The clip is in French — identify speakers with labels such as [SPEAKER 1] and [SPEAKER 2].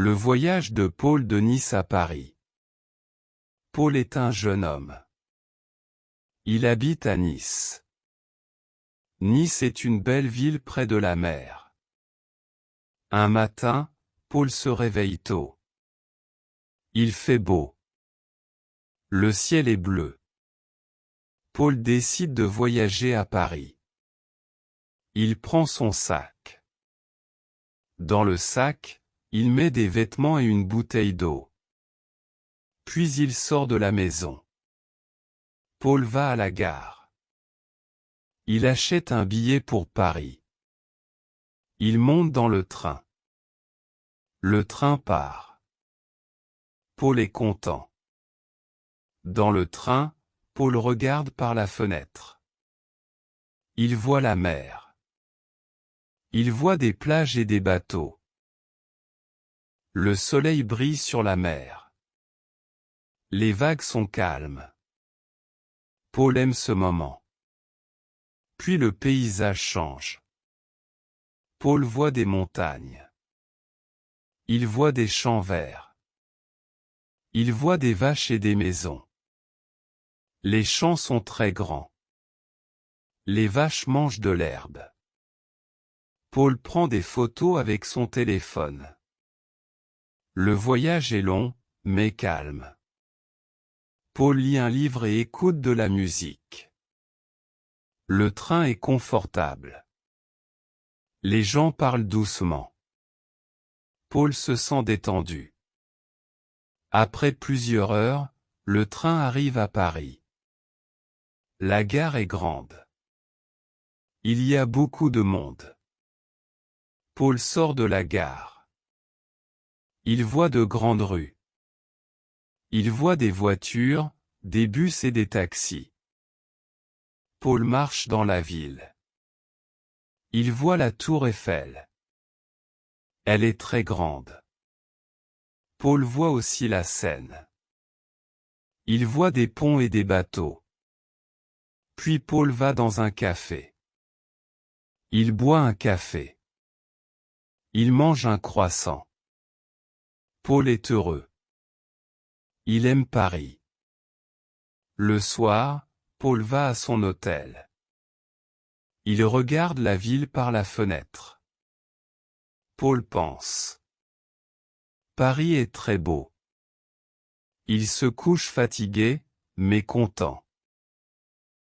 [SPEAKER 1] Le voyage de Paul de Nice à Paris. Paul est un jeune homme. Il habite à Nice. Nice est une belle ville près de la mer. Un matin, Paul se réveille tôt. Il fait beau. Le ciel est bleu. Paul décide de voyager à Paris. Il prend son sac. Dans le sac, il met des vêtements et une bouteille d'eau. Puis il sort de la maison. Paul va à la gare. Il achète un billet pour Paris. Il monte dans le train. Le train part. Paul est content. Dans le train, Paul regarde par la fenêtre. Il voit la mer. Il voit des plages et des bateaux. Le soleil brille sur la mer. Les vagues sont calmes. Paul aime ce moment. Puis le paysage change. Paul voit des montagnes. Il voit des champs verts. Il voit des vaches et des maisons. Les champs sont très grands. Les vaches mangent de l'herbe. Paul prend des photos avec son téléphone. Le voyage est long, mais calme. Paul lit un livre et écoute de la musique. Le train est confortable. Les gens parlent doucement. Paul se sent détendu. Après plusieurs heures, le train arrive à Paris. La gare est grande. Il y a beaucoup de monde. Paul sort de la gare. Il voit de grandes rues. Il voit des voitures, des bus et des taxis. Paul marche dans la ville. Il voit la tour Eiffel. Elle est très grande. Paul voit aussi la Seine. Il voit des ponts et des bateaux. Puis Paul va dans un café. Il boit un café. Il mange un croissant. Paul est heureux. Il aime Paris. Le soir, Paul va à son hôtel. Il regarde la ville par la fenêtre. Paul pense. Paris est très beau. Il se couche fatigué, mais content.